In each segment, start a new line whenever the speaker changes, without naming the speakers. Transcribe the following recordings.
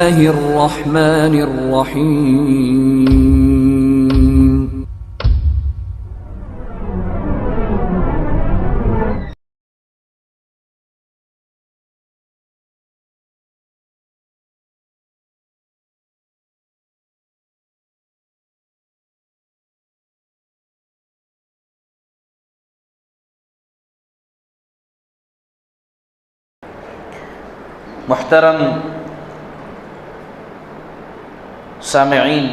الرحمن الرحیم.
محترم سامعین،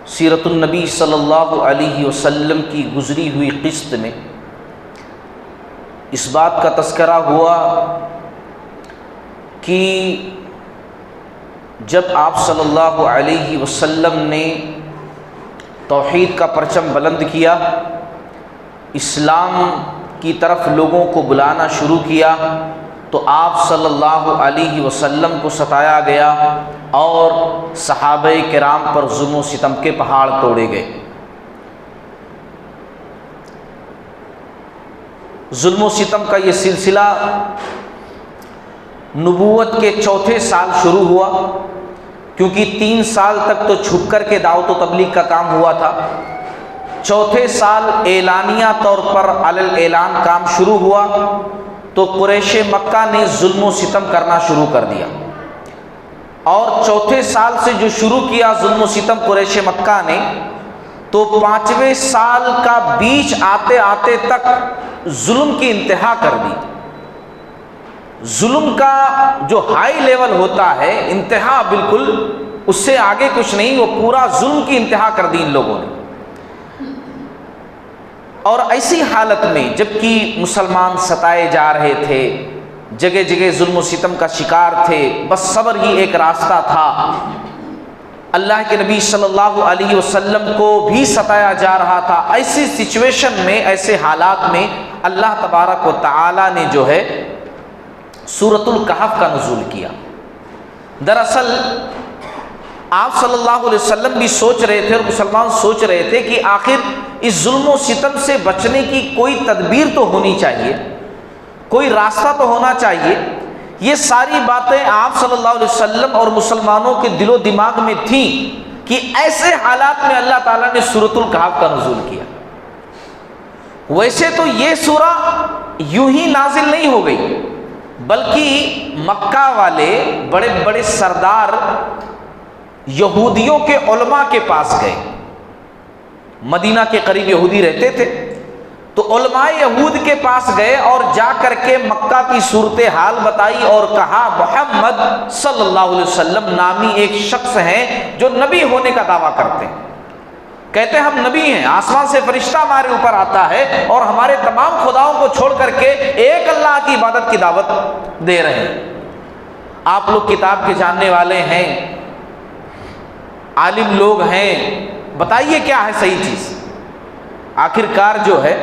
سیرت النبی صلی اللہ علیہ وسلم کی گزری ہوئی قسط میں اس بات کا تذکرہ ہوا کہ جب آپ صلی اللہ علیہ وسلم نے توحید کا پرچم بلند کیا، اسلام کی طرف لوگوں کو بلانا شروع کیا، تو آپ صلی اللہ علیہ وسلم کو ستایا گیا اور صحابہ کرام پر ظلم و ستم کے پہاڑ توڑے گئے. ظلم و ستم کا یہ سلسلہ نبوت کے چوتھے سال شروع ہوا، کیونکہ 3 سال تک تو چھپ کر کے دعوت و تبلیغ کا کام ہوا تھا. چوتھے سال اعلانیہ طور پر علی الاعلان کام شروع ہوا تو قریش مکہ نے ظلم و ستم کرنا شروع کر دیا، اور چوتھے سال سے جو شروع کیا ظلم و ستم قریش مکہ نے، تو 5ویں سال کا بیچ آتے آتے تک ظلم کی انتہا کر دی. ظلم کا جو ہائی لیول ہوتا ہے، انتہا بالکل اس سے آگے کچھ نہیں، وہ پورا ظلم کی انتہا کر دی ان لوگوں نے. اور ایسی حالت میں جبکہ مسلمان ستائے جا رہے تھے، جگہ جگہ ظلم و ستم کا شکار تھے، بس صبر ہی ایک راستہ تھا. اللہ کے نبی صلی اللہ علیہ وسلم کو بھی ستایا جا رہا تھا. ایسی سچویشن میں، ایسے حالات میں اللہ تبارک و تعالی نے جو ہے سورۃ الکہف کا نزول کیا. دراصل آپ صلی اللہ علیہ وسلم بھی سوچ رہے تھے اور مسلمان سوچ رہے تھے کہ آخر اس ظلم و ستم سے بچنے کی کوئی تدبیر تو ہونی چاہیے، کوئی راستہ تو ہونا چاہیے. یہ ساری باتیں آپ صلی اللہ علیہ وسلم اور مسلمانوں کے دل و دماغ میں تھیں کہ ایسے حالات میں اللہ تعالیٰ نے سورۃ الکہف کا نزول کیا. ویسے تو یہ سورہ یوں ہی نازل نہیں ہو گئی، بلکہ مکہ والے بڑے بڑے سردار یہودیوں کے علماء کے پاس گئے. مدینہ کے قریب یہودی رہتے تھے، تو علماء یہود کے پاس گئے اور جا کر کے مکہ کی صورتحال بتائی اور کہا محمد صلی اللہ علیہ وسلم نامی ایک شخص ہیں جو نبی ہونے کا دعویٰ کرتے ہیں. کہتے ہیں ہم نبی ہیں، آسمان سے فرشتہ ہمارے اوپر آتا ہے اور ہمارے تمام خداؤں کو چھوڑ کر کے ایک اللہ کی عبادت کی دعوت دے رہے ہیں. آپ لوگ کتاب کے جاننے والے ہیں، عالم لوگ ہیں، بتائیے کیا ہے صحیح چیز. آخرکار جو ہے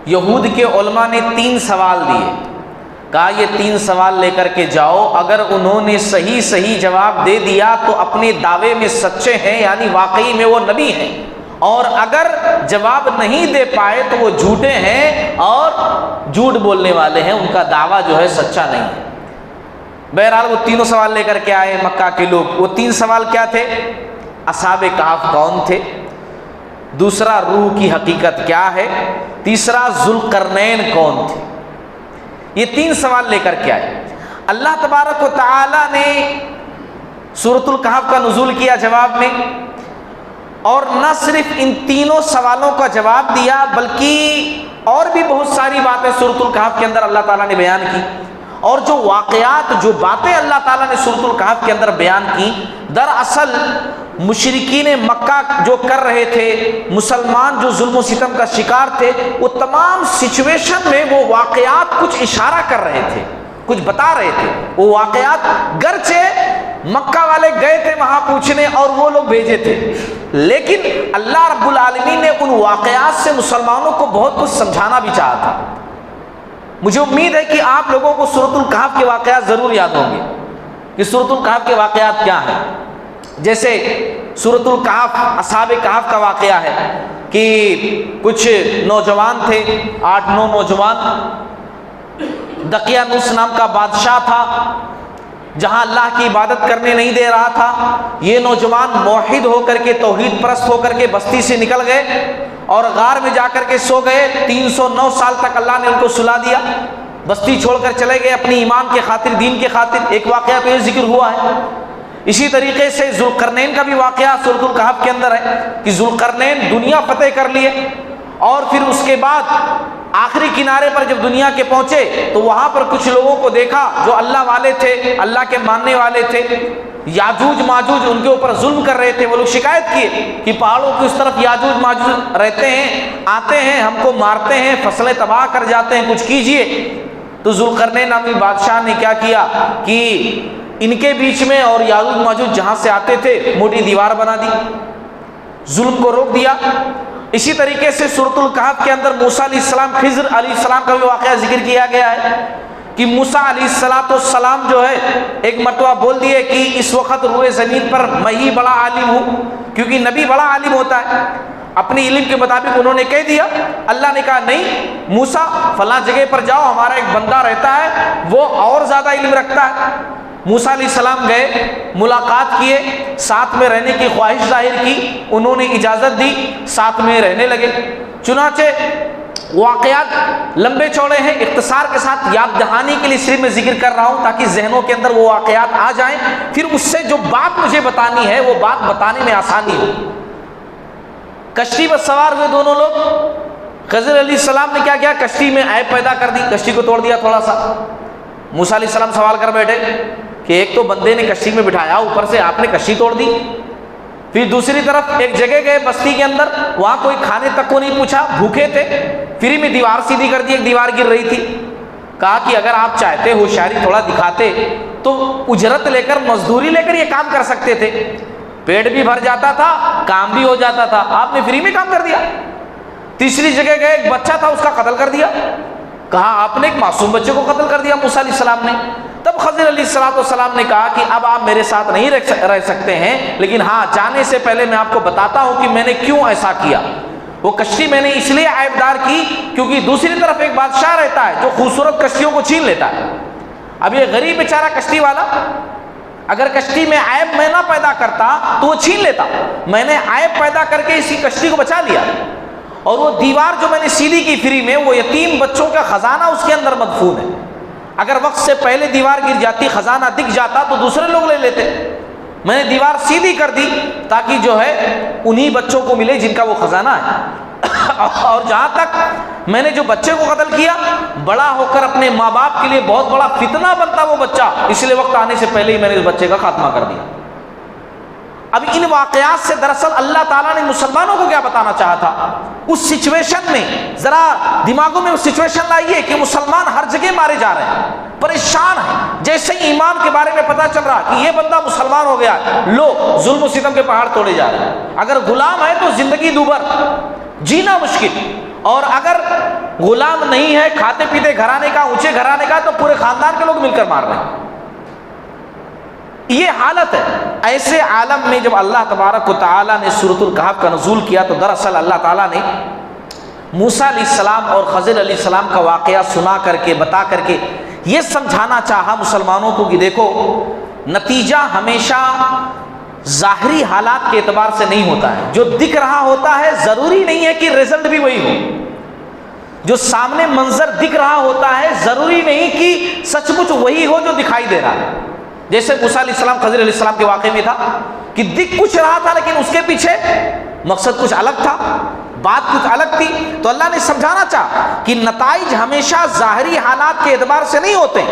یہود کے علماء نے 3 سوال دیے. کہا یہ 3 سوال لے کر کے جاؤ، اگر انہوں نے صحیح جواب دے دیا تو اپنے دعوے میں سچے ہیں، یعنی واقعی میں وہ نبی ہیں، اور اگر جواب نہیں دے پائے تو وہ جھوٹے ہیں اور جھوٹ بولنے والے ہیں، ان کا دعویٰ جو ہے سچا نہیں ہے. بہرحال وہ 3 سوال لے کر کے آئے مکہ کے لوگ. وہ 3 سوال کیا تھے؟ اصحاب کہف کون تھے، دوسرا روح کی حقیقت کیا ہے، تیسرا ذوالقرنین کون تھے. یہ 3 سوال لے کر کے آئے. اللہ تبارک و تعالی نے سورۃ الکہف کا نزول کیا جواب میں، اور نہ صرف ان 3 سوالوں کا جواب دیا بلکہ اور بھی بہت ساری باتیں سورۃ الکہف کے اندر اللہ تعالیٰ نے بیان کی. اور جو واقعات، جو باتیں اللہ تعالیٰ نے سورۃ الکہف کے اندر بیان کی، دراصل مشرکین مکہ جو کر رہے تھے، مسلمان جو ظلم و ستم کا شکار تھے، وہ تمام سچویشن میں وہ واقعات کچھ اشارہ کر رہے تھے، کچھ بتا رہے تھے. وہ واقعات گرچہ مکہ والے گئے تھے وہاں پوچھنے اور وہ لوگ بھیجے تھے، لیکن اللہ رب العالمین نے ان واقعات سے مسلمانوں کو بہت کچھ سمجھانا بھی چاہا تھا. مجھے امید ہے کہ آپ لوگوں کو سورۃ الکہف کے واقعات ضرور یاد ہوں گے کہ سورۃ الکہف کے واقعات کیا ہیں. جیسے سورۃ الکہف اصحاب کہف کا واقعہ ہے. کہ کچھ نوجوان تھے، 8-9 نوجوان، دقیانوس نام کا بادشاہ تھا جہاں اللہ کی عبادت کرنے نہیں دے رہا تھا۔ یہ نوجوان موحد ہو کر کے، توحید پرست ہو کر کے بستی سے نکل گئے اور غار میں جا کر کے سو گئے۔ 309 سال تک اللہ نے ان کو سلا دیا، بستی چھوڑ کر چلے گئے اپنی ایمان کے خاطر، دین کے خاطر۔ ایک واقعہ تو یہ ذکر ہوا ہے۔ اسی طریقے سے ذوالقرنین کا بھی واقعہ سورۃ الکہف کے اندر ہے کہ ذوالقرنین دنیا فتح کر لیے اور پھر اس کے بعد آخری کنارے پر جب دنیا کے پہنچے تو وہاں پر کچھ لوگوں کو دیکھا جو اللہ والے تھے، اللہ کے ماننے والے تھے۔ یاجوج ماجوج ان کے اوپر ظلم کر رہے تھے۔ وہ لوگ شکایت کیے کہ پہاڑوں کی اس طرف یاجوج ماجوج رہتے ہیں، آتے ہیں، ہم کو مارتے ہیں، فصلیں تباہ کر جاتے ہیں، کچھ کیجئے۔ تو ذوالقرنین نامی بادشاہ نے کیا کیا کہ ان کے بیچ میں اور یاجوج ماجوج جہاں سے آتے تھے موٹی دیوار بنا دی، ظلم کو روک دیا۔ اسی طریقے سے سورۃ الکہف کے اندر موسیٰ علیہ السلام، خضر علیہ السلام کا بھی واقعہ ذکر کیا گیا ہے کہ موسیٰ علیہ السلام جو ہے ایک مرتبہ بول دیے کہ اس وقت روئے زمین پر میں ہی بڑا عالم ہوں، کیونکہ نبی بڑا عالم ہوتا ہے۔ اپنی علم کے مطابق انہوں نے کہہ دیا۔ اللہ نے کہا نہیں موسیٰ فلاں جگہ پر جاؤ، ہمارا ایک بندہ رہتا ہے وہ اور زیادہ علم رکھتا ہے۔ موسیٰ علیہ السلام گئے، ملاقات کیے، ساتھ میں رہنے کی خواہش ظاہر کی، انہوں نے اجازت دی، ساتھ میں رہنے لگے۔ چنانچہ واقعات لمبے چوڑے ہیں، اختصار کے ساتھ یاد دہانی کے لیے صرف میں ذکر کر رہا ہوں تاکہ ذہنوں کے اندر وہ واقعات آ جائیں، پھر اس سے جو بات مجھے بتانی ہے وہ بات بتانے میں آسانی ہو۔ کشتی پر سوار ہوئے دونوں لوگ، خضر علیہ السلام نے کیا کیا، کشتی میں عیب پیدا کر دی، کشتی کو توڑ دیا تھوڑا سا۔ موسیٰ علیہ السلام سوال کر بیٹھے کہ ایک تو بندے نے کشتی میں بٹھایا، اوپر سے آپ نے کشتی توڑ دی۔ پھر دوسری طرف ایک جگہ گئے بستی کے اندر، وہاں کوئی کھانے تک کو نہیں پوچھا، بھوکے تھے، فری میں دیوار سیدھی کر دی، ایک دیوار گر رہی تھی۔ کہا کہ اگر آپ چاہتے ہوشیاری تھوڑا دکھاتے تو اجرت لے کر، مزدوری لے کر یہ کام کر سکتے تھے، پیٹ بھی بھر جاتا تھا، کام بھی ہو جاتا تھا، آپ نے فری میں کام کر دیا۔ تیسری جگہ گئے، ایک بچہ تھا اس کا قتل کر دیا۔ کہا آپ نے ایک معصوم بچے کو قتل کر دیا موسیٰ علیہ السلام نے۔ تب خضر علیہ السلام نے کہا کہ اب آپ میرے ساتھ نہیں رہ سکتے ہیں، لیکن ہاں جانے سے پہلے میں آپ کو بتاتا ہوں کہ میں نے کیوں ایسا کیا۔ وہ کشتی میں نے اس لیے عیبدار کی کیونکہ دوسری طرف ایک بادشاہ رہتا ہے جو خوبصورت کشتیوں کو چھین لیتا ہے۔ اب یہ غریب بیچارہ کشتی والا اگر کشتی میں عیب میں نہ پیدا کرتا تو وہ چھین لیتا، میں نے عیب پیدا کر کے اسی کشتی کو بچا لیا۔ اور وہ دیوار جو میں نے سیدھی کی فری میں، وہ یتیم بچوں کا خزانہ اس کے اندر مدفون ہے۔ اگر وقت سے پہلے دیوار گر جاتی، خزانہ دکھ جاتا تو دوسرے لوگ لے لیتے۔ میں نے دیوار سیدھی کر دی تاکہ جو ہے انہی بچوں کو ملے جن کا وہ خزانہ ہے۔ اور جہاں تک میں نے جو بچے کو قتل کیا، بڑا ہو کر اپنے ماں باپ کے لیے بہت بڑا فتنہ بنتا وہ بچہ، اس لیے وقت آنے سے پہلے ہی میں نے اس بچے کا خاتمہ کر دیا۔ اب ان واقعات سے دراصل اللہ تعالیٰ نے مسلمانوں کو کیا بتانا چاہا تھا؟ اس سچویشن میں ذرا دماغوں میں اس سچویشن لائیے کہ مسلمان ہر جگہ مارے جا رہے ہیں، پریشان ہیں۔ جیسے ہی ایمان کے بارے میں پتہ چل رہا کہ یہ بندہ مسلمان ہو گیا، لو ظلم و ستم کے پہاڑ توڑے جا رہے ہیں۔ اگر غلام ہے تو زندگی دوبھر، جینا مشکل، اور اگر غلام نہیں ہے، کھاتے پیتے گھرانے کا، اونچے گھرانے کا، تو پورے خاندان کے لوگ مل کر مار رہے ہیں۔ یہ حالت ہے۔ ایسے عالم میں جب اللہ تبارک و تعالیٰ نے سورۃ الکہف کا نزول کیا تو دراصل اللہ تعالیٰ نے موسیٰ علیہ السلام اور خضر علیہ السلام کا واقعہ سنا کر کے، بتا کر کے یہ سمجھانا چاہا مسلمانوں کو کہ دیکھو، نتیجہ ہمیشہ ظاہری حالات کے اعتبار سے نہیں ہوتا ہے۔ جو دکھ رہا ہوتا ہے ضروری نہیں ہے کہ رزلٹ بھی وہی ہو۔ جو سامنے منظر دکھ رہا ہوتا ہے ضروری نہیں کہ سچ مچ وہی ہو جو دکھائی دے رہا ہے۔ جیسے موسیٰ علیہ السلام خضر علیہ السلام کے واقعے میں تھا کہ دکھ کچھ رہا تھا لیکن اس کے پیچھے مقصد کچھ الگ تھا، بات کچھ الگ تھی۔ تو اللہ نے سمجھانا چاہا کہ نتائج ہمیشہ ظاہری حالات کے اعتبار سے نہیں ہوتے،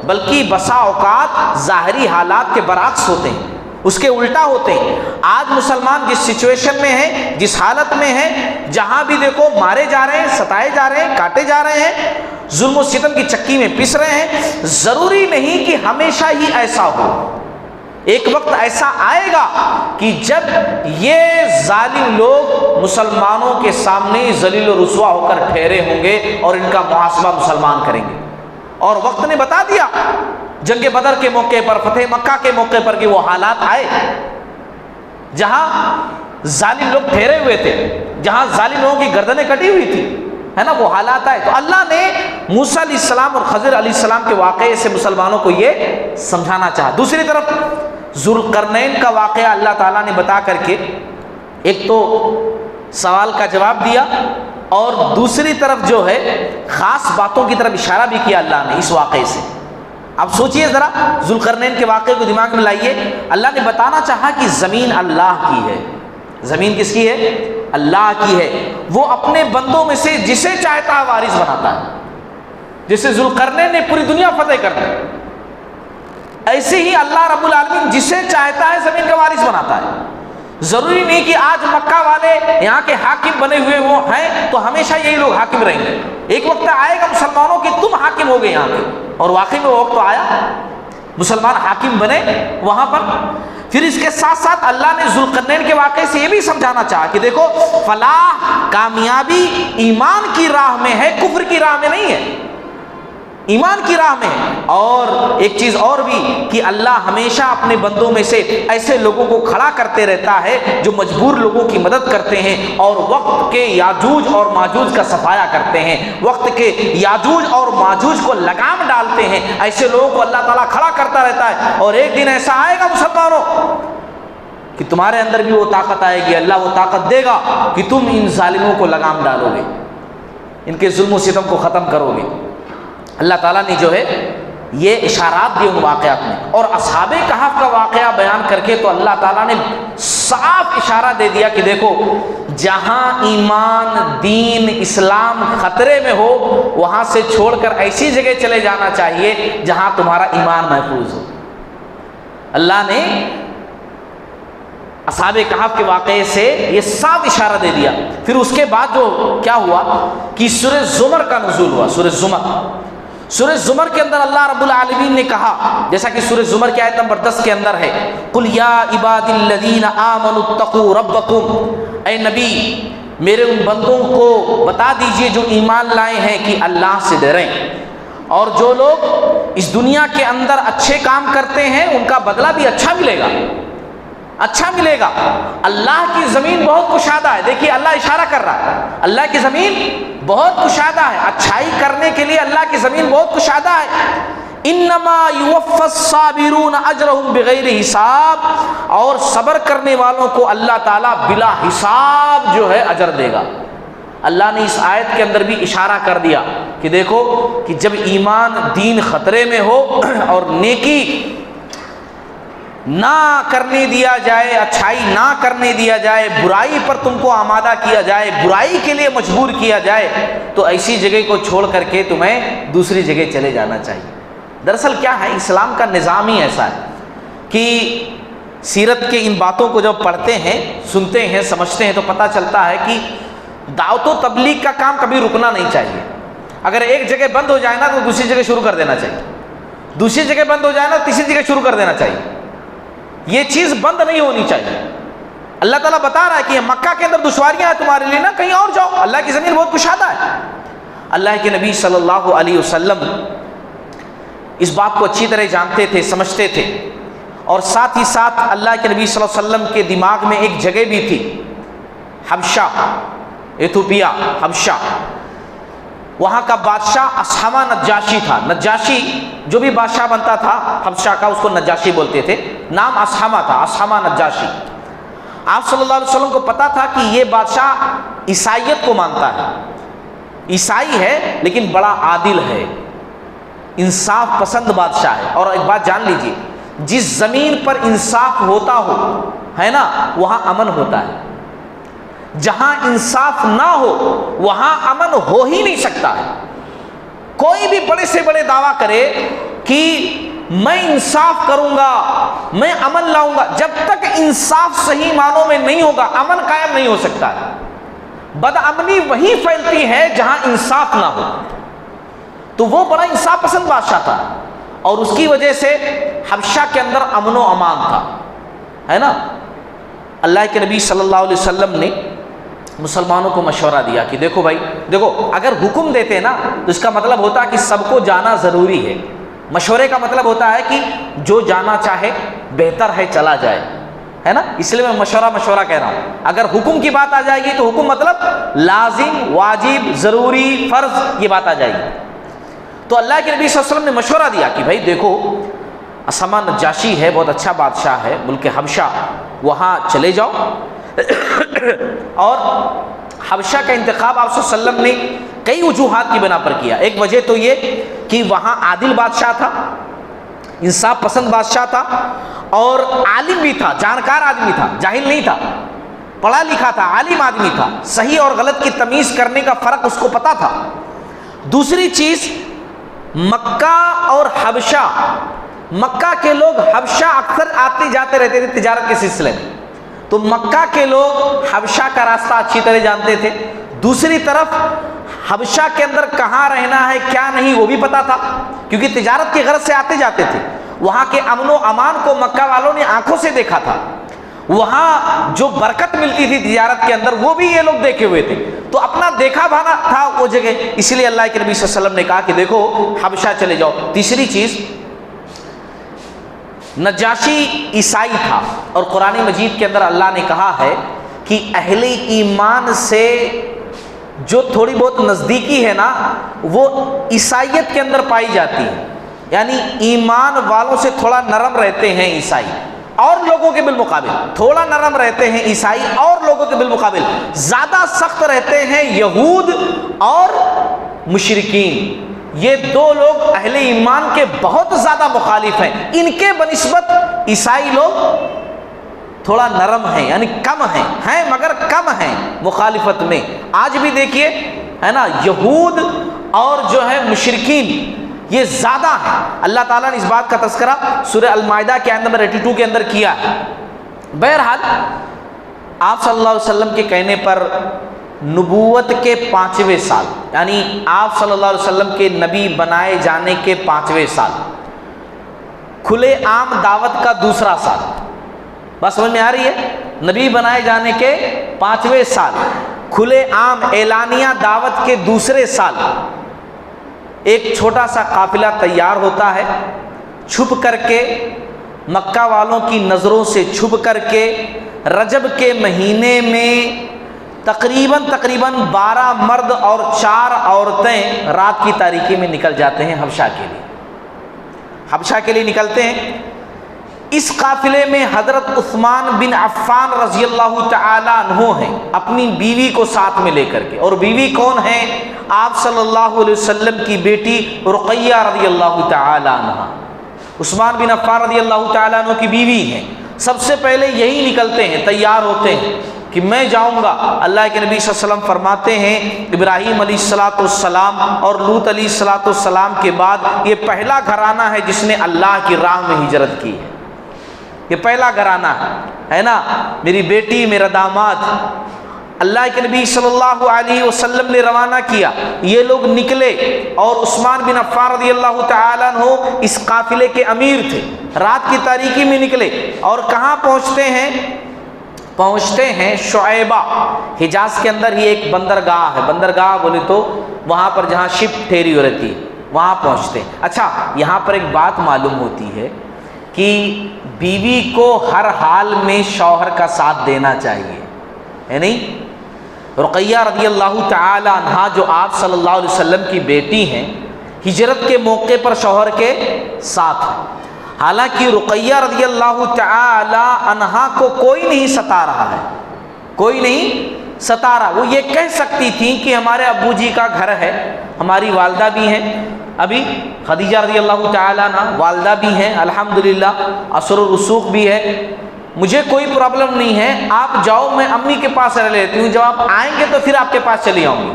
بلکہ بسا اوقات ظاہری حالات کے برعکس ہوتے ہیں، اس کے الٹا ہوتے ہیں۔ آج مسلمان جس سچویشن میں ہیں، جس حالت میں ہیں، جہاں بھی دیکھو مارے جا رہے ہیں، ستائے جا رہے ہیں، کاٹے جا رہے ہیں، ظلم و ستم کی چکی میں پس رہے ہیں، ضروری نہیں کہ ہمیشہ ہی ایسا ہو۔ ایک وقت ایسا آئے گا کہ جب یہ ظالم لوگ مسلمانوں کے سامنے ذلیل و رسوا ہو کر ٹھہرے ہوں گے اور ان کا محاسبہ مسلمان کریں گے۔ اور وقت نے بتا دیا جنگ بدر کے موقع پر، فتح مکہ کے موقع پر کہ وہ حالات آئے جہاں ظالم لوگ ٹھہرے ہوئے تھے۔ جہاں ظالم لوگوں کی گردنیں کٹی ہوئی تھی، ہے نا، وہ حالات آئے. تو اللہ نے موسیٰ علیہ السلام اور خضر علیہ السلام کے واقعے سے مسلمانوں کو یہ سمجھانا چاہا. دوسری طرف ذوالقرنین کا واقعہ اللہ تعالیٰ نے بتا کر کے ایک تو سوال کا جواب دیا، اور دوسری طرف جو ہے خاص باتوں کی طرف اشارہ بھی کیا اللہ نے اس واقعے سے. اب سوچئے ذرا، ذوالقرنین کے واقعے کو دماغ میں لائیے. اللہ نے بتانا چاہا کہ زمین اللہ کی ہے. زمین کس کی ہے؟ اللہ کی ہے. وہ اپنے بندوں میں سے جسے چاہتا ہے وارث بناتا ہے. جسے ذوالقرنین نے پوری دنیا فتح کر دی، ایسے ہی اللہ رب العالمین جسے چاہتا ہے زمین کا وارث بناتا ہے. ضروری نہیں کہ آج مکہ والے یہاں کے حاکم بنے ہوئے وہ ہیں تو ہمیشہ یہی لوگ حاکم رہیں گے. ایک وقت آئے گا مسلمانوں کہ تم حاکم ہو گئے یہاں پہ، اور واقعی میں وہ وقت تو آیا، مسلمان حاکم بنے وہاں پر. پھر اس کے ساتھ ساتھ اللہ نے ذوالقرنین کے واقعے سے یہ بھی سمجھانا چاہا کہ دیکھو، فلاح کامیابی ایمان کی راہ میں ہے، کفر کی راہ میں نہیں ہے، ایمان کی راہ میں ہے. اور ایک چیز اور بھی کہ اللہ ہمیشہ اپنے بندوں میں سے ایسے لوگوں کو کھڑا کرتے رہتا ہے جو مجبور لوگوں کی مدد کرتے ہیں اور وقت کے یاجوج اور ماجوج کا صفایا کرتے ہیں، وقت کے یاجوج اور ماجوج کو لگام ڈالتے ہیں. ایسے لوگوں کو اللہ تعالیٰ کھڑا کرتا رہتا ہے. اور ایک دن ایسا آئے گا مسلمانوں کہ تمہارے اندر بھی وہ طاقت آئے گی، اللہ وہ طاقت دے گا کہ تم ان ظالموں کو لگام ڈالو گے، ان کے ظلم و ستم کو ختم کرو گے. اللہ تعالیٰ نے جو ہے یہ اشارات دیے ان واقعات میں. اور اصحاب کہف کا واقعہ بیان کر کے تو اللہ تعالیٰ نے صاف اشارہ دے دیا کہ دیکھو، جہاں ایمان، دین، اسلام خطرے میں ہو وہاں سے چھوڑ کر ایسی جگہ چلے جانا چاہیے جہاں تمہارا ایمان محفوظ ہو. اللہ نے اصحاب کہف کے واقعے سے یہ صاف اشارہ دے دیا. پھر اس کے بعد جو کیا ہوا کہ سورہ زمر کا نزول ہوا. سورہ زمر کے اندر اللہ رب العالمین نے کہا، جیسا کہ سورہ زمر کی آیت نمبر 10 کے اندر ہے، قُلْ يَا عِبَادِ الَّذِينَ آمَنُوا اتَّقُوا رَبَّكُمْ، اے نبی میرے ان بندوں کو بتا دیجئے جو ایمان لائے ہیں کہ اللہ سے ڈریں، اور جو لوگ اس دنیا کے اندر اچھے کام کرتے ہیں ان کا بدلہ بھی اچھا ملے گا، اچھا ملے گا. اللہ کی زمین بہت کشادہ ہے. دیکھیے اللہ اشارہ کر رہا ہے، اللہ کی زمین بہت کشادہ ہے. اچھائی کرنے کے لیے اللہ کی زمین بہت کشادہ ہے. انما یوفی الصابرون اجرهم بغیر حساب، اور صبر کرنے والوں کو اللہ تعالیٰ بلا حساب جو ہے اجر دے گا. اللہ نے اس آیت کے اندر بھی اشارہ کر دیا کہ دیکھو کہ جب ایمان، دین خطرے میں ہو اور نیکی نہ کرنے دیا جائے، اچھائی نہ کرنے دیا جائے، برائی پر تم کو آمادہ کیا جائے، برائی کے لیے مجبور کیا جائے، تو ایسی جگہ کو چھوڑ کر کے تمہیں دوسری جگہ چلے جانا چاہیے. دراصل کیا ہے، اسلام کا نظام ہی ایسا ہے کہ سیرت کے ان باتوں کو جب پڑھتے ہیں، سنتے ہیں، سمجھتے ہیں تو پتہ چلتا ہے کہ دعوت و تبلیغ کا کام کبھی رکنا نہیں چاہیے. اگر ایک جگہ بند ہو جائے نا تو دوسری جگہ شروع کر دینا چاہیے، دوسری جگہ بند ہو جائے نا تیسری جگہ شروع کر دینا چاہیے. یہ چیز بند نہیں ہونی چاہیے. اللہ تعالیٰ بتا رہا ہے کہ مکہ کے اندر دشواریاں ہیں تمہارے لیے، نا کہیں اور جاؤ، اللہ کی زمین بہت کشادہ ہے. اللہ کے نبی صلی اللہ علیہ وسلم اس بات کو اچھی طرح جانتے تھے، سمجھتے تھے، اور ساتھ ہی ساتھ اللہ کے نبی صلی اللہ علیہ وسلم کے دماغ میں ایک جگہ بھی تھی، حبشہ، ایتھوپیا، حبشہ. وہاں کا بادشاہ اصحمہ نجاشی تھا. نجاشی جو بھی بادشاہ بنتا تھا حبشہ کا اس کو نجاشی بولتے تھے، نام اصحمہ تھا، اصحمہ نجاشی. آپ صلی اللہ علیہ وسلم کو پتا تھا کہ یہ بادشاہ عیسائیت کو مانتا ہے، عیسائی ہے لیکن بڑا عادل ہے، انصاف پسند بادشاہ ہے. اور ایک بات جان لیجیے، جس زمین پر انصاف ہوتا ہو ہے نا وہاں امن ہوتا ہے. جہاں انصاف نہ ہو وہاں امن ہو ہی نہیں سکتا ہے. کوئی بھی بڑے سے بڑے دعویٰ کرے کہ میں انصاف کروں گا، میں امن لاؤں گا، جب تک انصاف صحیح معنوں میں نہیں ہوگا امن قائم نہیں ہو سکتا ہے. بد امنی وہی پھیلتی ہے جہاں انصاف نہ ہو. تو وہ بڑا انصاف پسند بادشاہ تھا، اور اس کی وجہ سے حبشہ کے اندر امن و امان تھا، ہے نا. اللہ کے نبی صلی اللہ علیہ وسلم نے مسلمانوں کو مشورہ دیا کہ دیکھو بھائی، دیکھو اگر حکم دیتے نا تو اس کا مطلب ہوتا ہے کہ سب کو جانا ضروری ہے. مشورے کا مطلب ہوتا ہے کہ جو جانا چاہے بہتر ہے چلا جائے، ہے نا، اس لیے میں مشورہ کہہ رہا ہوں. اگر حکم کی بات آ جائے گی تو حکم مطلب لازم، واجب، ضروری، فرض، یہ بات آ جائے گی. تو اللہ کے نبی صلی اللہ علیہ وسلم نے مشورہ دیا کہ بھائی دیکھو اسامہ نجاشی ہے، بہت اچھا بادشاہ ہے ملک حبشہ، وہاں چلے جاؤ. اور حبشہ کا انتخاب آپ صلی اللہ علیہ وسلم نے کئی وجوہات کی بنا پر کیا. ایک وجہ تو یہ کہ وہاں عادل بادشاہ تھا، انصاف پسند بادشاہ تھا، اور عالم بھی تھا، جانکار آدمی تھا، جاہل نہیں تھا، پڑھا لکھا تھا، عالم آدمی تھا، صحیح اور غلط کی تمیز کرنے کا فرق اس کو پتا تھا. دوسری چیز، مکہ اور حبشہ، مکہ کے لوگ حبشہ اکثر آتے جاتے رہتے تھے تجارت کے سلسلے میں، تو مکہ کے لوگ حبشہ کا راستہ اچھی طرح جانتے تھے. دوسری طرف حبشہ کے اندر کہاں رہنا ہے کیا نہیں وہ بھی پتا تھا، کیونکہ تجارت کی غرض سے آتے جاتے تھے. وہاں کے امن و امان کو مکہ والوں نے آنکھوں سے دیکھا تھا، وہاں جو برکت ملتی تھی تجارت کے اندر وہ بھی یہ لوگ دیکھے ہوئے تھے، تو اپنا دیکھا بھانا تھا وہ جگہ. اس لیے اللہ کے نبی صلی اللہ علیہ وسلم نے کہا کہ دیکھو حبشہ چلے جاؤ. تیسری چیز، نجاشی عیسائی تھا، اور قرآن مجید کے اندر اللہ نے کہا ہے کہ اہل ایمان سے جو تھوڑی بہت نزدیکی ہے نا وہ عیسائیت کے اندر پائی جاتی ہے. یعنی ایمان والوں سے تھوڑا نرم رہتے ہیں عیسائی، اور لوگوں کے بالمقابل تھوڑا نرم رہتے ہیں عیسائی، اور لوگوں کے بالمقابل زیادہ سخت رہتے ہیں یہود اور مشرکین. یہ دو لوگ اہل ایمان کے بہت زیادہ مخالف ہیں. ان کے بنسبت عیسائی لوگ تھوڑا نرم ہیں، یعنی کم ہیں مگر کم ہیں مخالفت میں. آج بھی دیکھیے ہے نا، یہود اور جو ہے مشرکین یہ زیادہ ہیں. اللہ تعالیٰ نے اس بات کا تذکرہ سورہ المائدہ کے آیت نمبر 82 کے اندر کیا ہے. بہرحال آپ صلی اللہ علیہ وسلم کے کہنے پر نبوت کے 5ویں سال، یعنی آپ صلی اللہ علیہ وسلم کے نبی بنائے جانے کے 5ویں سال، کھلے عام دعوت کا دوسرا سال، بات سمجھ میں آ رہی ہے؟ نبی بنائے جانے کے 5ویں سال، کھلے عام اعلانیہ دعوت کے دوسرے سال، ایک چھوٹا سا قافلہ تیار ہوتا ہے، چھپ کر کے، مکہ والوں کی نظروں سے چھپ کر کے، رجب کے مہینے میں تقریباً 12 مرد اور 4 عورتیں رات کی تاریکی میں نکل جاتے ہیں حبشہ کے لیے نکلتے ہیں. اس قافلے میں حضرت عثمان بن عفان رضی اللہ تعالی عنہ ہیں، اپنی بیوی کو ساتھ میں لے کر کے. اور بیوی کون ہیں؟ آپ صلی اللہ علیہ وسلم کی بیٹی رقیہ رضی اللہ تعالی عنہ، عثمان بن عفان رضی اللہ تعالی عنہ کی بیوی ہیں. سب سے پہلے یہی نکلتے ہیں، تیار ہوتے ہیں کہ میں جاؤں گا. اللہ کے نبی صلی اللہ علیہ وسلم فرماتے ہیں ابراہیم علیہ السلام اور لوط علیہ السلام کے بعد یہ پہلا گھرانہ ہے جس نے اللہ کی راہ میں ہجرت کی ہے. یہ پہلا گھرانہ ہے نا، میری بیٹی، میرا داماد. اللہ کے نبی صلی اللہ علیہ وسلم نے روانہ کیا، یہ لوگ نکلے، اور عثمان بن عفان رضی اللہ تعالیٰ عنہ اس قافلے کے امیر تھے. رات کی تاریکی میں نکلے اور کہاں پہنچتے ہیں شعیبہ. حجاز کے اندر ہی ایک بندرگاہ ہے، بندرگاہ بولے تو وہاں پر جہاں شپ ٹھہری ہو رہتی ہے وہاں پہنچتے ہیں. اچھا، یہاں پر ایک بات معلوم ہوتی ہے کہ بیوی کو ہر حال میں شوہر کا ساتھ دینا چاہیے، ہے نہیں؟ رقیہ رضی اللہ تعالی عنہا جو آپ صلی اللہ علیہ وسلم کی بیٹی ہیں، ہجرت کے موقع پر شوہر کے ساتھ ہیں. حالانکہ رقیہ رضی اللہ تعالی عنہا کو کوئی نہیں ستا رہا ہے، کوئی نہیں ستا رہا. وہ یہ کہہ سکتی تھیں کہ ہمارے ابو جی کا گھر ہے، ہماری والدہ بھی ہیں، ابھی خدیجہ رضی اللہ تعالیٰ عنہ والدہ بھی ہیں الحمدللہ، عصر الرسوخ بھی ہے، مجھے کوئی پرابلم نہیں ہے، آپ جاؤ، میں امی کے پاس رہ لیتی ہوں، جب آپ آئیں گے تو پھر آپ کے پاس چلی آؤں گی،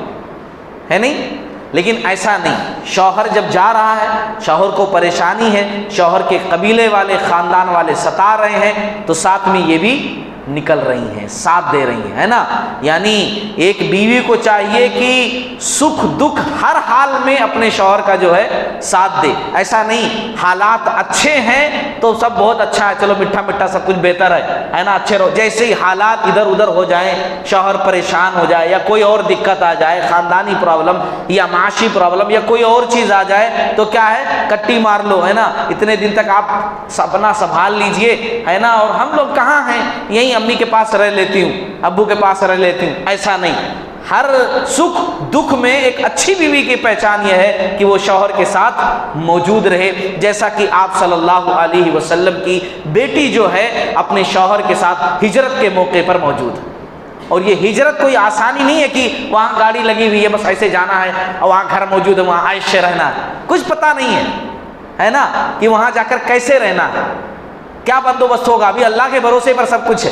ہے نہیں؟ لیکن ایسا نہیں. شوہر جب جا رہا ہے، شوہر کو پریشانی ہے، شوہر کے قبیلے والے، خاندان والے ستا رہے ہیں، تو ساتھ میں یہ بھی نکل رہی ہیں، ساتھ دے رہی ہیں، ہے نا۔ یعنی ایک بیوی کو چاہیے کہ سکھ دکھ ہر حال میں اپنے شوہر کا جو ہے ساتھ دے، ایسا نہیں حالات اچھے ہیں تو سب بہت اچھا ہے، چلو میٹھا میٹھا سب کچھ بہتر ہے نا، اچھے رہو، جیسے ہی حالات ادھر ادھر ہو جائیں، شوہر پریشان ہو جائے یا کوئی اور دقت آ جائے، خاندانی پرابلم یا معاشی پرابلم یا کوئی اور چیز آ جائے تو کیا ہے، کٹی مار لو، ہے نا، اتنے دن تک آپ اپنا سنبھال لیجئے، ہے نا، اور ہم لوگ کہاں ہیں، یہیں امی کے پاس رہ لیتی ہوں، ابو کے پاس رہ لیتی ہوں، ایسا نہیں۔ ہر سکھ دکھ میں ایک اچھی بیوی کی پہچان یہ ہے کہ وہ شوہر کے ساتھ موجود رہے، جیسا کہ آپ صلی اللہ علیہ وسلم کی بیٹی جو ہے اپنے شوہر کے ساتھ ہجرت کے موقع پر موجود ہے۔ اور یہ ہجرت کوئی آسانی نہیں ہے کہ وہاں گاڑی لگی ہوئی ہے بس ایسے جانا ہے اور وہاں گھر موجود ہے وہاں عائش سے رہنا ہے، کچھ پتہ نہیں ہے نا، کہ وہاں جا کر کیسے رہنا ہے، کیا بندوبست ہوگا، ابھی اللہ کے بھروسے پر سب کچھ ہے۔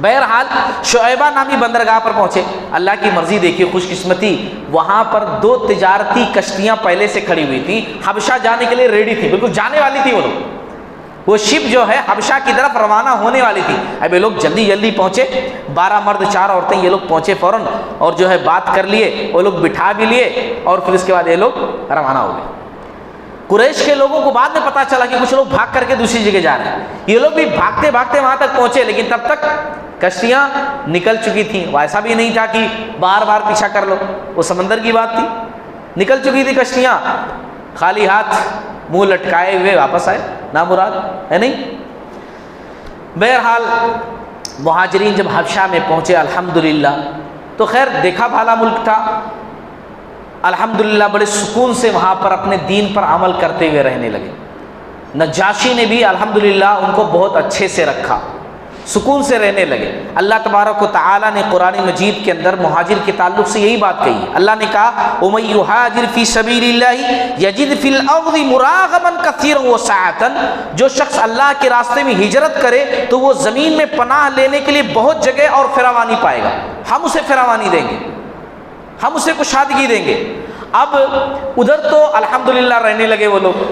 بہرحال شعیبہ نامی بندرگاہ پر پہنچے، اللہ کی مرضی دیکھیے، خوش قسمتی، وہاں پر 2 تجارتی کشتیاں پہلے سے کھڑی ہوئی تھیں، حبشہ جانے کے لیے ریڈی تھی، بالکل جانے والی تھی وہ لوگ، وہ شپ جو ہے حبشہ کی طرف روانہ ہونے والی تھی۔ اب یہ لوگ جلدی جلدی پہنچے، 12 مرد 4 عورتیں، یہ لوگ پہنچے فوراً اور جو ہے بات کر لیے، وہ لوگ بٹھا بھی لیے اور پھر اس کے بعد یہ لوگ روانہ ہو گئے۔ قریش کے لوگوں کو بعد میں پتا چلا کہ کچھ لوگ بھاگ کر کے دوسری جگہ جا رہے ہیں، یہ لوگ بھی بھاگتے بھاگتے وہاں تک پہنچے، لیکن تب تک کشتیاں نکل چکی تھیں، وہ ایسا بھی نہیں تھا کہ بار بار پیچھا کر لو، وہ سمندر کی بات تھی، نکل چکی تھی کشتیاں، خالی ہاتھ منہ لٹکائے ہوئے واپس آئے، نامراد ہے نہیں۔ بہرحال مہاجرین جب حبشہ میں پہنچے الحمدللہ، تو خیر دیکھا بھالا ملک تھا، الحمدللہ بڑے سکون سے وہاں پر اپنے دین پر عمل کرتے ہوئے رہنے لگے۔ نجاشی نے بھی الحمدللہ ان کو بہت اچھے سے رکھا، سکون سے رہنے لگے۔ اللہ تبارک و تعالیٰ نے قرآن مجید کے اندر مہاجر کے تعلق سے یہی بات کہی ہے، اللہ نے کہا وَمَن يُهَاجِرْ فِي سَبِيلِ اللَّهِ يَجِدْ فِي الْأَرْضِ مُرَاغَمًا كَثِيرًا وَسَعَةً، جو شخص اللہ کے راستے میں ہجرت کرے تو وہ زمین میں پناہ لینے کے لیے بہت جگہ اور فراوانی پائے گا، ہم اسے فراوانی دیں گے، ہم اسے کشادگی دیں گے۔ اب ادھر تو الحمدللہ رہنے لگے وہ لوگ،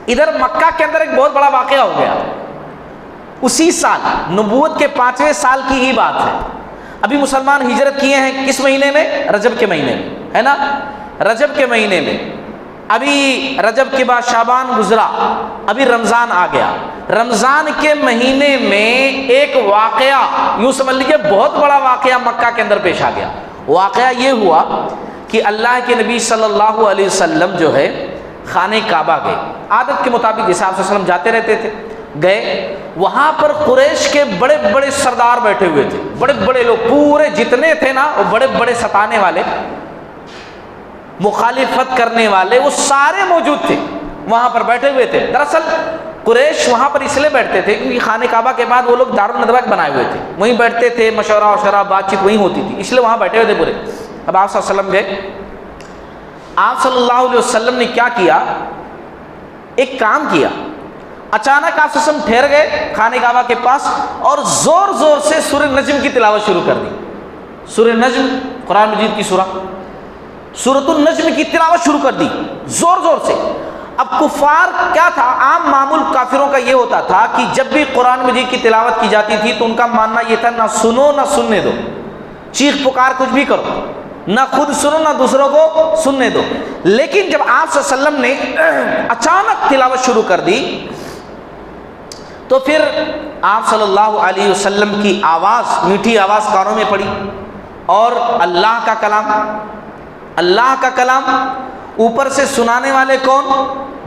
ادھر مکہ کے اندر ایک بہت بڑا واقعہ ہو گیا، اسی سال نبوت کے 5ویں سال کی ہی بات ہے، ابھی مسلمان ہجرت کیے ہیں کس مہینے میں؟ رجب کے مہینے میں، ہے نا، رجب کے مہینے میں، ابھی رجب کے بعد شعبان گزرا، ابھی رمضان آ گیا، رمضان کے مہینے میں ایک واقعہ، یوں سمجھ لیجیے بہت بڑا واقعہ مکہ کے اندر پیش آ گیا۔ واقعہ یہ ہوا کہ اللہ کے نبی صلی اللہ علیہ وسلم جو ہے خانہ کعبہ گئے، عادت کے مطابق جیسے آپ صلی اللہ علیہ وسلم جاتے رہتے تھے، گئے، وہاں پر قریش کے بڑے بڑے سردار بیٹھے ہوئے تھے، بڑے بڑے لوگ، پورے جتنے تھے نا وہ بڑے بڑے ستانے والے، مخالفت کرنے والے، وہ سارے موجود تھے، وہاں پر بیٹھے ہوئے تھے۔ دراصل قریش وہاں پر اس لیے بیٹھتے تھے کیونکہ خانہ کعبہ کے بعد وہ لوگ دارالندوہ بنائے ہوئے تھے، وہیں بیٹھتے تھے، مشورہ بات چیت وہیں ہوتی تھی، اس لیے وہاں بیٹھے ہوئے تھے پورے۔ اب آپ صلی اللہ علیہ وسلم گئے، آپ صلی اللہ علیہ وسلم نے کیا کیا، ایک کام کیا، اچانک آپ صلی اللہ علیہ وسلم ٹھہر گئے خانہ کعبہ کے پاس اور زور زور سے سورہ نجم کی تلاوت شروع کر دی۔ سورہ نجم قرآن مجید کی سورۃ النجم کی تلاوت شروع کر دی زور زور سے۔ اب کفار کیا تھا، عام معمول کافروں کا یہ ہوتا تھا کہ جب بھی قرآن مجید کی تلاوت کی جاتی تھی تو ان کا ماننا یہ تھا نہ سنو نہ سننے دو، چیخ پکار کچھ بھی کرو، نہ خود سنو نہ دوسروں کو سننے دو۔ لیکن جب آپ صلی اللہ علیہ وسلم نے اچانک تلاوت شروع کر دی تو پھر آپ صلی اللہ علیہ وسلم کی آواز، میٹھی آواز کانوں میں پڑی، اور اللہ کا کلام اوپر سے سنانے والے کون؟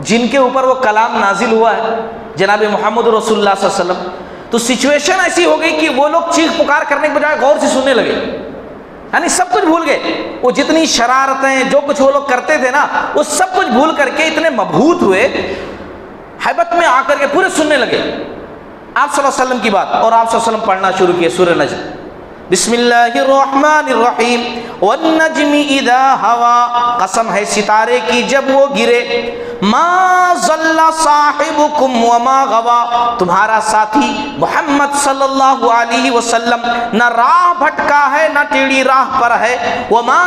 جن کے اوپر وہ کلام نازل ہوا ہے، جناب محمد رسول اللہ صلی اللہ علیہ وسلم۔ تو سچویشن ایسی ہو گئی کہ وہ لوگ چیخ پکار کرنے کے بجائے غور سے سننے لگے، یعنی سب کچھ بھول گئے، وہ جتنی شرارتیں جو کچھ وہ لوگ کرتے تھے نا وہ سب کچھ بھول کر کے اتنے مبہوت ہوئے، ہیبت میں آ کر کے پورے سننے لگے آپ صلی اللہ علیہ وسلم کی بات، اور آپ صلی اللہ علیہ وسلم پڑھنا شروع کیے سورہ نجم۔ بسم اللہ الرحمن الرحیم والنجم اذا ہوا، قسم ہے ستارے کی جب وہ گرے، ما ضل صاحبکم وما غوا، تمہارا ساتھی محمد صلی اللہ علیہ وسلم نہ راہ بھٹکا ہے نہ ٹیڑھی راہ پر ہے، وما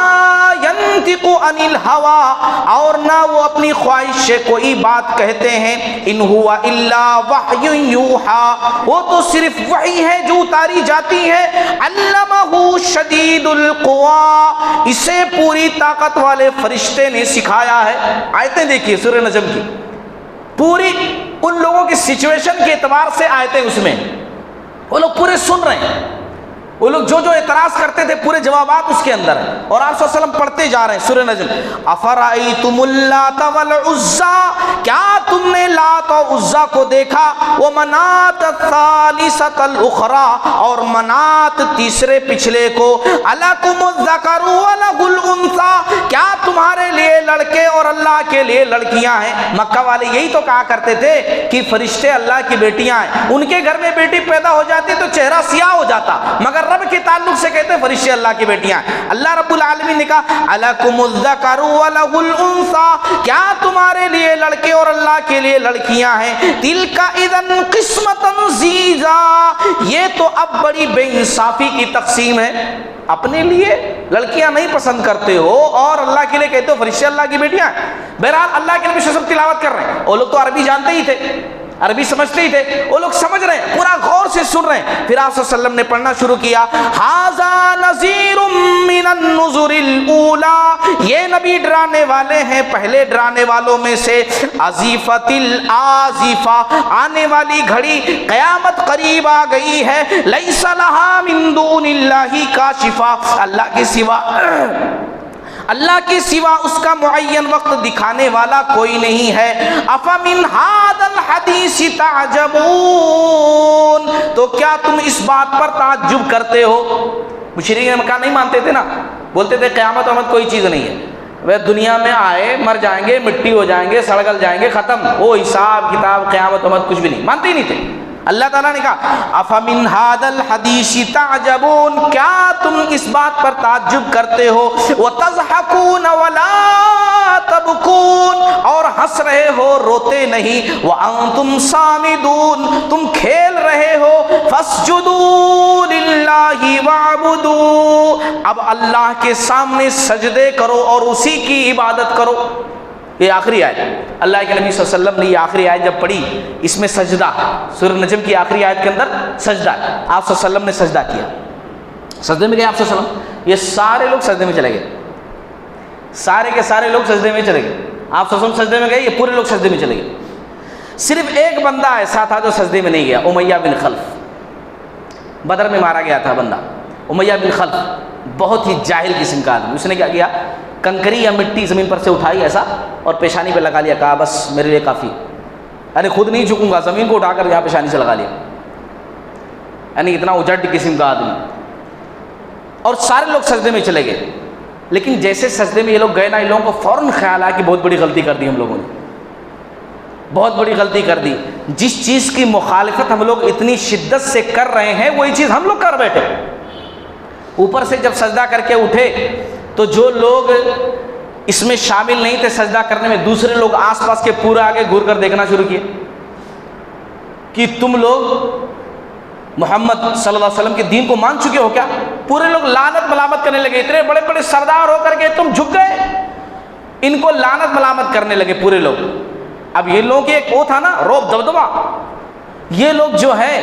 ينطق عن الهوى، اور نہ وہ اپنی خواہش سے کوئی بات کہتے ہیں، ان هو الا وحی یوحى، وہ تو صرف وحی ہے جو اتاری جاتی ہے، علمہ شدید القوى، اسے پوری طاقت والے فرشتے نے سکھایا ہے۔ آیتیں دیکھیے سورہ نجم کی، پوری ان لوگوں کی سچویشن کے اعتبار سے آیتیں اس میں، وہ لوگ پورے سن رہے ہیں، وہ لوگ جو اعتراض کرتے تھے پورے جوابات اس کے اندر ہیں، اور آپ صلی اللہ علیہ وسلم پڑھتے جا رہے ہیں سورہ نجم۔ افرأیتم اللات والعزی، کیا تم نے لات و عزی کو دیکھا، ومنات الثالثۃ الاخری، اور منات تیسرے پچھلے کو، الکم الذکر ولہ الانثی، کیا تمہارے لیے لڑکے اور اللہ کے لیے لڑکیاں ہیں؟ مکہ والے یہی تو کہا کرتے تھے کہ فرشتے اللہ کی بیٹیاں ہیں، ان کے گھر میں بیٹی پیدا ہو جاتی تو چہرہ سیاہ ہو جاتا، مگر رب کے تعلق سے کہتے ہیں فرشتے اللہ کی بیٹیاں ہیں۔ اللہ رب العالمین نے کہا الکم الذکر ولہ الانثی، کیا تمہارے لیے لڑکے اور اللہ کے لیے لڑکیاں ہیں؟ تلک اذن قسمۃ ضیزی، یہ تو اب بڑی بے انصافی کی تقسیم ہے، اپنے لیے لڑکیاں نہیں پسند کرتے ہو اور اللہ کے لیے کہتے ہو فرشتے اللہ کی بیٹیاں ہیں۔ بہرحال اللہ کے نبی سب تلاوت کر رہے ہیں، وہ لوگ تو عربی جانتے ہی تھے، عربی سمجھتے ہی تھے، وہ لوگ سمجھ رہے ہیں، پورا غور سے سن رہے ہیں۔ پھر آپ صلی اللہ علیہ وسلم نے پڑھنا شروع کیا، ھذا نذیر من النذر الاولی، یہ نبی ڈرانے والے ہیں پہلے ڈرانے والوں میں سے، ازیفۃ الآزفہ، آنے والی گھڑی قیامت قریب آ گئی ہے، لیس لہا من دون اللہ کاشفہ، اللہ کے سوا اس کا معین وقت دکھانے والا کوئی نہیں ہے۔ افمن ھذا الحدیث تعجبون، تو کیا تم اس بات پر تعجب کرتے ہو؟ مشرکین مکہ نہیں مانتے تھے نا، بولتے تھے قیامت کوئی چیز نہیں ہے، وہ دنیا میں آئے مر جائیں گے، مٹی ہو جائیں گے، سڑگل جائیں گے، ختم، وہ حساب کتاب قیامت کچھ بھی نہیں، مانتے ہی نہیں تھے۔ اللہ تعالیٰ نے کہا افمن ھذا الحدیث تعجبون، کیا تم اس بات پر تعجب کرتے ہو؟ وتضحکون ولا تبکون، اور ہنس رہے ہو روتے نہیں، وانتم صامدون، تم کھیل رہے ہو، فاسجدوا للہ واعبدوا، اب اللہ کے سامنے سجدے کرو اور اسی کی عبادت کرو۔ یہ آخری آیت، اللہ کے نبی صلی اللہ علیہ وسلم نے یہ آخری آیت جب پڑھی، اس میں سجدہ، سورہ نجم کی آخری آیت کے اندر سجدہ، آپ صلی اللہ علیہ وسلم نے سجدہ کیا، سجدے میں گئے آپ صلی اللہ علیہ وسلم، یہ سارے لوگ سجدے میں چلے گئے، سارے کے سارے لوگ سجدے میں چلے گئے، آپ صلی اللہ علیہ وسلم سجدے میں گئے، یہ پورے لوگ سجدے میں چلے گئے، صرف ایک بندہ ایسا تھا جو سجدے میں نہیں گیا، امیہ بن خلف، بدر میں مارا گیا تھا بندہ امیہ بن خلف، بہت ہی جاہل قسم کا آدمی، اس نے کیا کیا، کنکری یا مٹی زمین پر سے اٹھائی ایسا اور پیشانی پہ لگا لیا، کہا بس میرے لیے کافی، یعنی خود نہیں جھکوں گا، زمین کو اٹھا کر یہاں پیشانی سے لگا لیا، یعنی اتنا اجڑ قسم کا آدمی، اور سارے لوگ سجدے میں چلے گئے، لیکن جیسے سجدے میں یہ لوگ گئے نا، ان لوگوں کو فوراً خیال آیا کہ بہت بڑی غلطی کر دی ہم لوگوں نے، بہت بڑی غلطی کر دی، جس چیز کی مخالفت ہم لوگ اتنی شدت سے کر رہے ہیں وہی چیز ہم لوگ کر بیٹھے۔ اوپر سے جب سجدہ کر کے اٹھے تو جو لوگ اس میں شامل نہیں تھے سجدہ کرنے میں، دوسرے لوگ آس پاس کے پورا آگے گھور کر دیکھنا شروع کیے کہ تم لوگ محمد صلی اللہ علیہ وسلم کے دین کو مان چکے ہو کیا؟ پورے لوگ لعنت ملامت کرنے لگے، اتنے بڑے بڑے سردار ہو کر کے تم جھک گئے، ان کو لعنت ملامت کرنے لگے پورے لوگ۔ اب یہ لوگوں کی ایک وہ تھا نا روب دبدبا، یہ لوگ جو ہے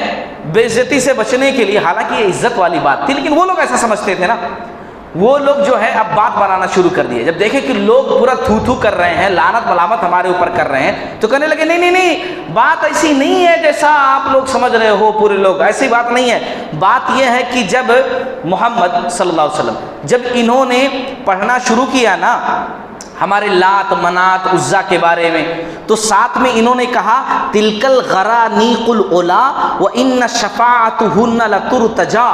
بے عزتی سے بچنے کے لیے، حالانکہ یہ عزت والی بات تھی لیکن وہ لوگ ایسا سمجھتے تھے نا، وہ لوگ جو ہے اب بات بنانا شروع کر دیے، جب دیکھیں کہ لوگ پورا تھو تھو کر رہے ہیں، لعنت ملامت ہمارے اوپر کر رہے ہیں، تو کہنے لگے نہیں نہیں نہیں، بات ایسی نہیں ہے جیسا آپ لوگ سمجھ رہے ہو، پورے لوگ ایسی بات نہیں ہے، بات یہ ہے کہ جب محمد صلی اللہ علیہ وسلم جب انہوں نے پڑھنا شروع کیا نا ہمارے لات منات عزا کے بارے میں، تو ساتھ میں انہوں نے کہا تلک الغرانیق العلا وان شفاعتهن لترتجا،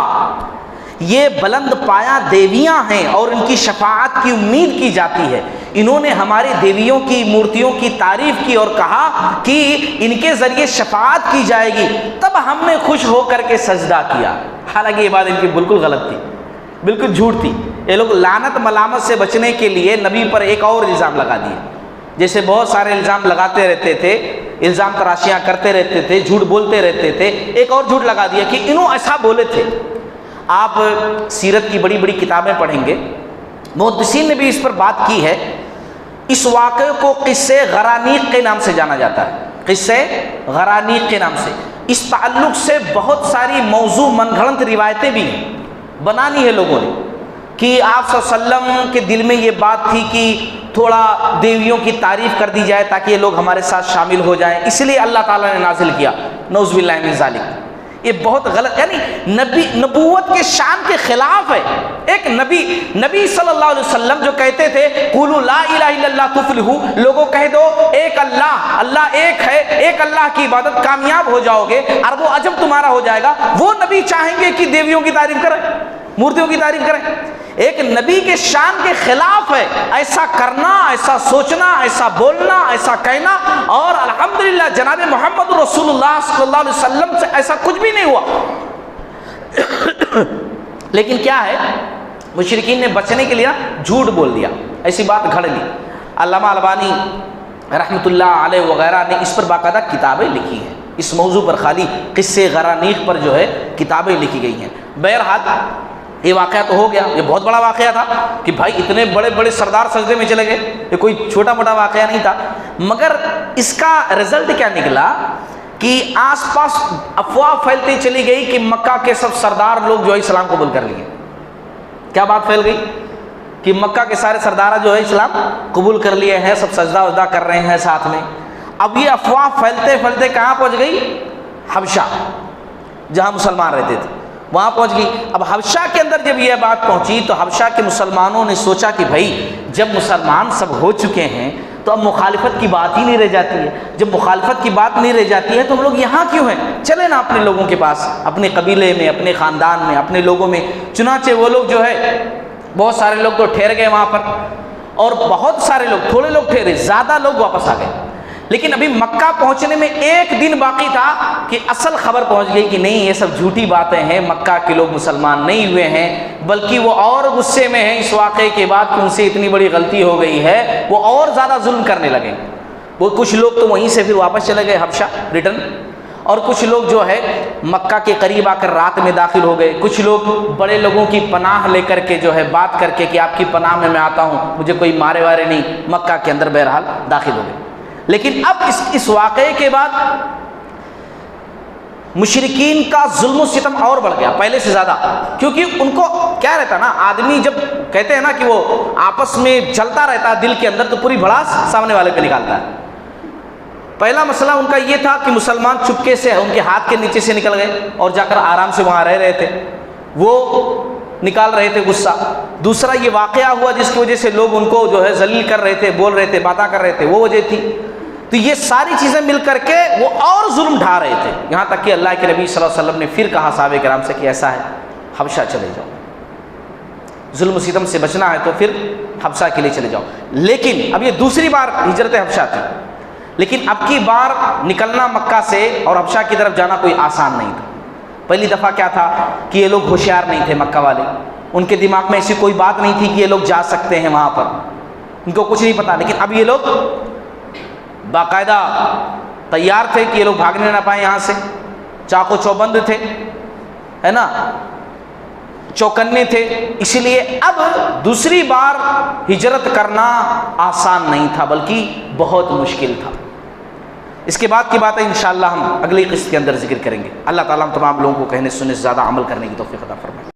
یہ بلند پایا دیویاں ہیں اور ان کی شفاعت کی امید کی جاتی ہے۔ انہوں نے ہماری دیویوں کی مورتیوں کی تعریف کی اور کہا کہ ان کے ذریعے شفاعت کی جائے گی، تب ہم نے خوش ہو کر کے سجدہ کیا، حالانکہ یہ بات ان کی بالکل غلط تھی، بالکل جھوٹ تھی۔ یہ لوگ لعنت ملامت سے بچنے کے لیے نبی پر ایک اور الزام لگا دیے، جیسے بہت سارے الزام لگاتے رہتے تھے، الزام تراشیاں کرتے رہتے تھے، جھوٹ بولتے رہتے تھے، ایک اور جھوٹ لگا دیا کہ انہوں ایسا بولے تھے۔ آپ سیرت کی بڑی بڑی کتابیں پڑھیں گے، محدثین نے بھی اس پر بات کی ہے۔ اس واقعے کو قصے غرانیق کے نام سے جانا جاتا ہے، قصے غرانیق کے نام سے۔ اس تعلق سے بہت ساری موضوع من گھڑنت روایتیں بھی ہیں، بنانی ہے لوگوں نے، کہ آپ صلی اللہ علیہ وسلم کے دل میں یہ بات تھی کہ تھوڑا دیویوں کی تعریف کر دی جائے تاکہ یہ لوگ ہمارے ساتھ شامل ہو جائیں، اس لیے اللہ تعالیٰ نے نازل کیا، نعوذ باللہ من ذالک۔ یہ بہت غلط، یعنی نبوت کے شان کے خلاف ہے۔ ایک نبی صلی اللہ علیہ وسلم جو کہتے تھے قولوا لا الہ الا اللہ تفلحوا، لوگوں کہہ دو ایک اللہ ایک ہے، ایک اللہ کی عبادت، کامیاب ہو جاؤ گے، عرب و عجم تمہارا ہو جائے گا۔ وہ نبی چاہیں گے کہ دیویوں کی تعریف کریں، مورتیوں کی تعریف کریں؟ ایک نبی کے شان کے خلاف ہے ایسا کرنا، ایسا سوچنا، ایسا بولنا، ایسا کہنا۔ اور الحمدللہ جناب محمد رسول اللہ صلی اللہ علیہ وسلم سے ایسا کچھ بھی نہیں ہوا۔ لیکن کیا ہے، مشرکین نے بچنے کے لیے جھوٹ بول دیا، ایسی بات گھڑ لی۔ علامہ البانی رحمۃ اللہ علیہ وغیرہ نے اس پر باقاعدہ کتابیں لکھی ہیں، اس موضوع پر، خالی قصے غرانیق پر جو ہے کتابیں لکھی گئی ہیں۔ بہرحال یہ واقعہ تو ہو گیا، یہ بہت بڑا واقعہ تھا کہ بھائی اتنے بڑے بڑے سردار سجدے میں چلے گئے، یہ کوئی چھوٹا موٹا واقعہ نہیں تھا۔ مگر اس کا رزلٹ کیا نکلا کہ آس پاس افواہ پھیلتی چلی گئی کہ مکہ کے سب سردار لوگ جو ہے اسلام قبول کر لیے۔ کیا بات پھیل گئی کہ مکہ کے سارے سردار جو ہے اسلام قبول کر لیے ہیں، سب سجدہ وجدہ کر رہے ہیں ساتھ میں۔ اب یہ افواہ پھیلتے پھیلتے کہاں پہنچ گئی؟ حبشہ، جہاں مسلمان رہتے تھے وہاں پہنچ گئی۔ اب حبشہ کے اندر جب یہ بات پہنچی تو حبشہ کے مسلمانوں نے سوچا کہ بھائی جب مسلمان سب ہو چکے ہیں تو اب مخالفت کی بات ہی نہیں رہ جاتی ہے۔ جب مخالفت کی بات نہیں رہ جاتی ہے تو ہم لوگ یہاں کیوں ہیں؟ چلے نا اپنے لوگوں کے پاس، اپنے قبیلے میں، اپنے خاندان میں، اپنے لوگوں میں۔ چنانچہ وہ لوگ جو ہے بہت سارے لوگ تو ٹھہر گئے وہاں پر، اور بہت سارے لوگ، تھوڑے لوگ ٹھہرے، زیادہ لوگ واپس آ گئے۔ لیکن ابھی مکہ پہنچنے میں ایک دن باقی تھا کہ اصل خبر پہنچ گئی کہ نہیں، یہ سب جھوٹی باتیں ہیں، مکہ کے لوگ مسلمان نہیں ہوئے ہیں، بلکہ وہ اور غصے میں ہیں اس واقعے کے بعد کہ ان سے اتنی بڑی غلطی ہو گئی ہے، وہ اور زیادہ ظلم کرنے لگے۔ وہ کچھ لوگ تو وہیں سے پھر واپس چلے گئے حبشہ ریٹرن، اور کچھ لوگ جو ہے مکہ کے قریب آ کر رات میں داخل ہو گئے۔ کچھ لوگ بڑے لوگوں کی پناہ لے کر کے جو ہے بات کر کے کہ آپ کی پناہ میں آتا ہوں، مجھے کوئی مارے وارے نہیں، مکہ کے اندر بہرحال داخل ہو گئے۔ لیکن اب اس واقعے کے بعد مشرکین کا ظلم و ستم اور بڑھ گیا پہلے سے زیادہ، کیونکہ ان کو کیا رہتا نا، آدمی جب کہتے ہیں نا کہ وہ آپس میں چلتا رہتا ہے دل کے اندر تو پوری بھڑاس سامنے والے پہ نکالتا ہے۔ پہلا مسئلہ ان کا یہ تھا کہ مسلمان چپکے سے ان کے ہاتھ کے نیچے سے نکل گئے اور جا کر آرام سے وہاں رہ رہے تھے، وہ نکال رہے تھے غصہ۔ دوسرا یہ واقعہ ہوا جس کی وجہ سے لوگ ان کو جو ہے ذلیل کر رہے تھے، بول رہے تھے، باتیں کر رہے تھے، وہ وجہ تھی۔ تو یہ ساری چیزیں مل کر کے وہ اور ظلم ڈھا رہے تھے، یہاں تک کہ اللہ کے نبی صلی اللہ علیہ وسلم نے پھر کہا صحابہ کرام سے کہ ایسا ہے حبشہ چلے جاؤ، ظلم و ستم سے بچنا ہے تو پھر حبشہ کے لیے چلے جاؤ۔ لیکن اب یہ دوسری بار ہجرت حبشہ تھی، لیکن اب کی بار نکلنا مکہ سے اور حبشہ کی طرف جانا کوئی آسان نہیں تھا۔ پہلی دفعہ کیا تھا کہ یہ لوگ ہوشیار نہیں تھے، مکہ والے، ان کے دماغ میں ایسی کوئی بات نہیں تھی کہ یہ لوگ جا سکتے ہیں وہاں پر، ان کو کچھ نہیں پتا۔ لیکن اب یہ لوگ باقاعدہ تیار تھے کہ یہ لوگ بھاگنے نہ پائیں یہاں سے، چاقو چوبند تھے، ہے نا، چوکنے تھے۔ اسی لیے اب دوسری بار ہجرت کرنا آسان نہیں تھا بلکہ بہت مشکل تھا۔ اس کے بعد کی باتیں انشاءاللہ ہم اگلی قسط کے اندر ذکر کریں گے۔ اللہ تعالیٰ ہم تمام لوگوں کو کہنے سننے سے زیادہ عمل کرنے کی توفیق عطا فرمائے۔